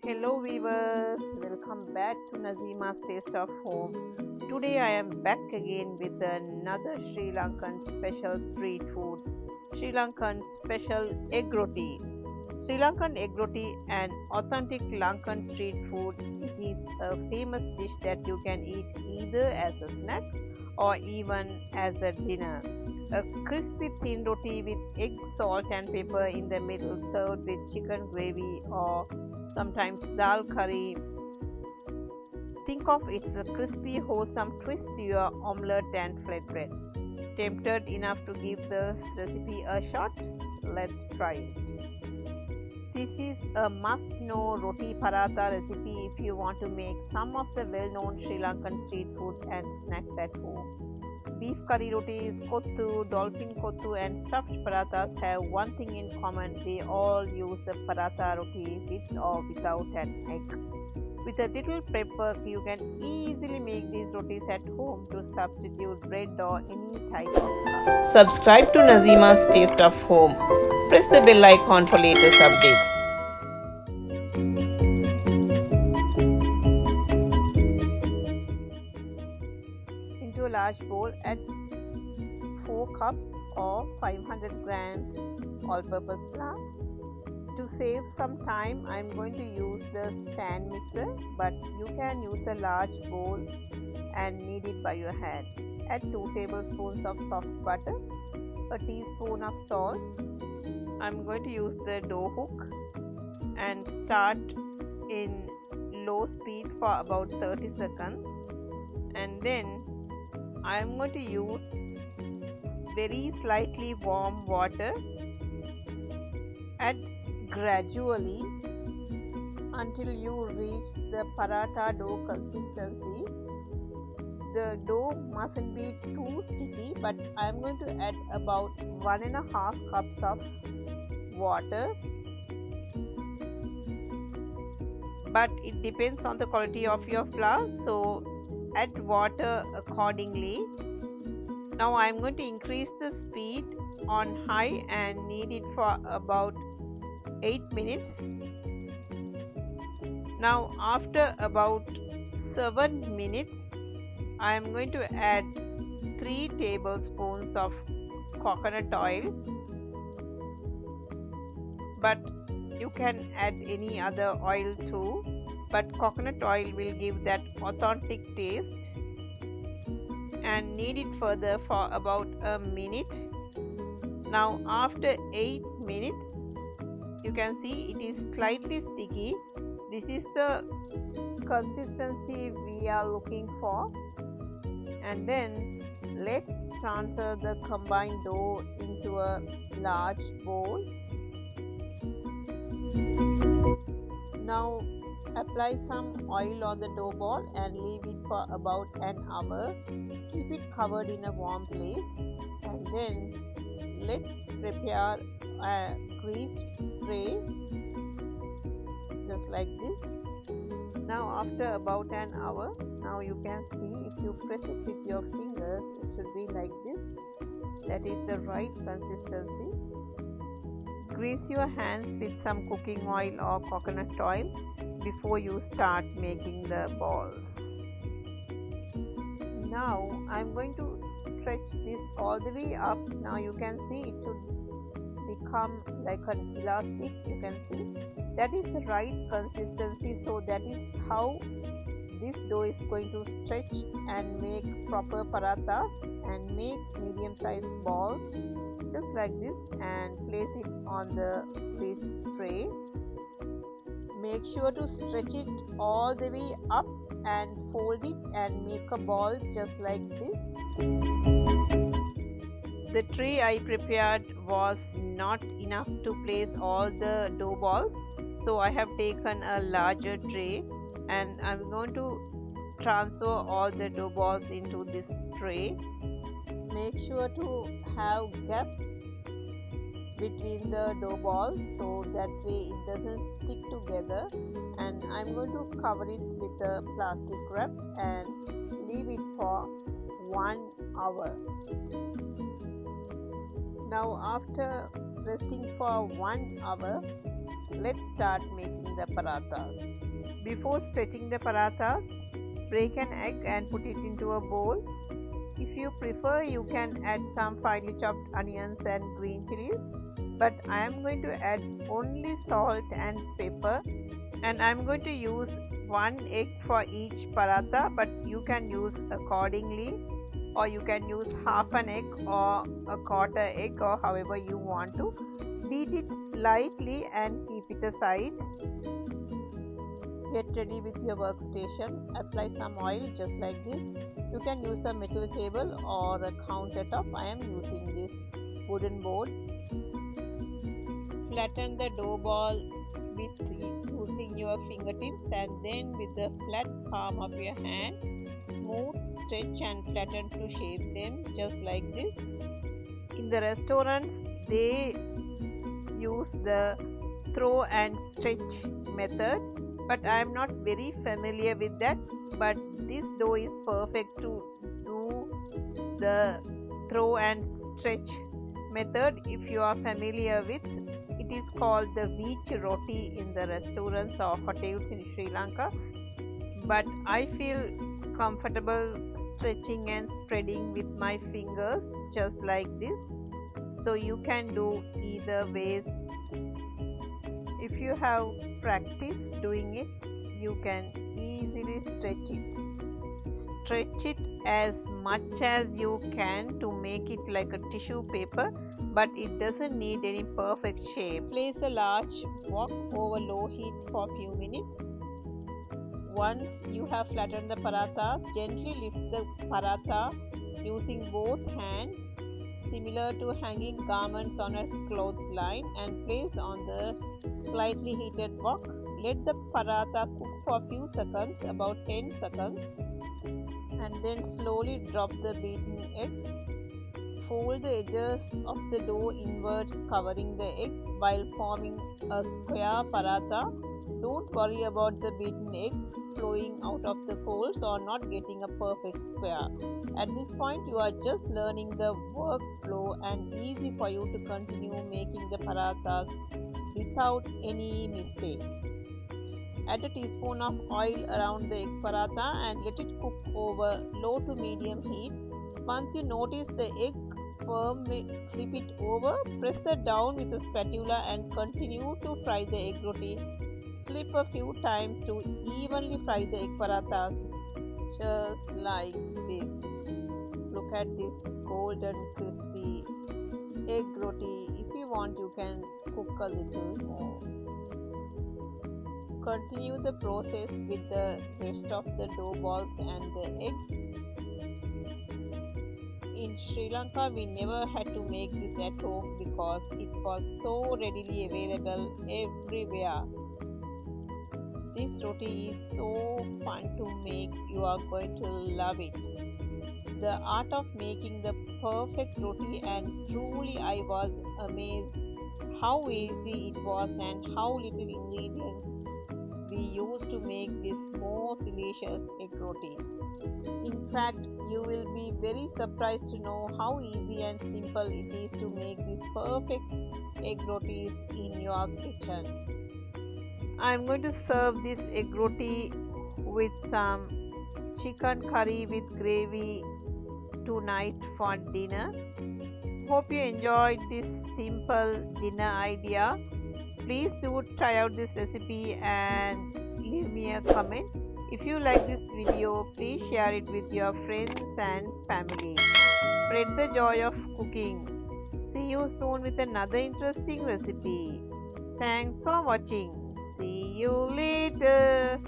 Hello viewers, welcome back to Nazima's Taste of Home. Today I am back again with another Sri Lankan special street food, Sri Lankan special egg roti. Sri Lankan egg roti, an authentic Lankan street food, it is a famous dish that you can eat either as a snack or even as a dinner. A crispy thin roti with egg, salt, and pepper in the middle, served with chicken gravy or sometimes dal curry. Think of it's a crispy, wholesome twist to your omelette and flatbread. Tempted enough to give this recipe a shot? Let's try it. This is a must-know roti paratha recipe if you want to make some of the well-known Sri Lankan street food and snacks at home. Beef curry rotis, kottu, dolphin kottu, and stuffed parathas have one thing in common: they all use a paratha roti with or without an egg. With a little prep work, you can easily make these rotis at home to substitute bread or any type of flour. Subscribe to Nazima's Taste of Home. Press the bell icon for latest updates. Into a large bowl, add 4 cups or 500 grams all-purpose flour. To save some time, I am going to use the stand mixer, but you can use a large bowl and knead it by your hand. Add 2 tablespoons of soft butter, a teaspoon of salt. I am going to use the dough hook and start in low speed for about 30 seconds, and then I am going to use very slightly warm water. Add gradually until you reach the paratha dough consistency. The dough mustn't be too sticky, but I am going to add about 1.5 cups of water. But it depends on the quality of your flour, so add water accordingly. Now I am going to increase the speed on high and knead it for about 8 minutes. Now after about 7 minutes, I am going to add 3 tablespoons of coconut oil, but you can add any other oil too, but coconut oil will give that authentic taste, and knead it further for about a minute. Now after 8 minutes, you can see it is slightly sticky. This is the consistency we are looking for. And then let's transfer the combined dough into a large bowl. Now apply some oil on the dough ball and leave it for about an hour. Keep it covered in a warm place, and then let's prepare a greased tray just like this. Now after about an hour, now you can see, if you press it with your fingers, it should be like this. That is the right consistency. Grease your hands with some cooking oil or coconut oil before you start making the balls. Now I am going to stretch this all the way up. Now you can see it should become like an elastic. You can see that is the right consistency, so that is how this dough is going to stretch and make proper parathas, and make medium sized balls just like this and place it on the greased tray. Make sure to stretch it all the way up and fold it and make a ball just like this. The tray I prepared was not enough to place all the dough balls, so I have taken a larger tray and I'm going to transfer all the dough balls into this tray. Make sure to have gaps between the dough balls so that way it doesn't stick together, and I'm going to cover it with a plastic wrap and leave it for 1 hour. Now after resting for 1 hour, let's start making the parathas. Before stretching the parathas, break an egg and put it into a bowl. If you prefer, you can add some finely chopped onions and green chilies, but I am going to add only salt and pepper, and I am going to use one egg for each paratha, but you can use accordingly, or you can use half an egg or a quarter egg, or however you want to. Beat it lightly and keep it aside. Get ready with your workstation. Apply some oil just like this. You can use a metal table or a countertop. I am using this wooden board. Flatten the dough ball with using your fingertips, and then with the flat palm of your hand, smooth, stretch and flatten to shape them just like this. In the restaurants, they use the throw and stretch method, but I am not very familiar with that. But this dough is perfect to do the throw and stretch method if you are familiar with. It is called the ROTi in the restaurants or hotels in Sri Lanka, but I feel comfortable stretching and spreading with my fingers just like this. So you can do either ways. If you have practice doing it, you can easily stretch it. Stretch it as much as you can to make it like a tissue paper, but it doesn't need any perfect shape. Place a large wok over low heat for a few minutes. Once you have flattened the paratha, gently lift the paratha using both hands, similar to hanging garments on a clothesline, and place on the slightly heated wok. Let the paratha cook for a few seconds, about 10 seconds, and then slowly drop the beaten egg. Fold the edges of the dough inwards, covering the egg while forming a square paratha. Don't worry about the beaten egg flowing out of the folds or not getting a perfect square. At this point, you are just learning the workflow and easy for you to continue making the parathas without any mistakes. Add a teaspoon of oil around the egg paratha and let it cook over low to medium heat. Once you notice the egg firm, flip it over, press the down with a spatula and continue to fry the egg roti. Flip a few times to evenly fry the egg parathas just like this. Look at this golden crispy egg roti. If you want, you can cook a little more. Continue the process with the rest of the dough balls and the eggs. In Sri Lanka, we never had to make this at home because it was so readily available everywhere. This roti is so fun to make, you are going to love it. The art of making the perfect roti, and truly I was amazed how easy it was and how little ingredients we used to make this most delicious egg roti. In fact, you will be very surprised to know how easy and simple it is to make these perfect egg rotis in your kitchen. I am going to serve this egg roti with some chicken curry with gravy tonight for dinner. Hope you enjoyed this simple dinner idea. Please do try out this recipe and leave me a comment. If you like this video, please share it with your friends and family. Spread the joy of cooking. See you soon with another interesting recipe. Thanks for watching. See you later.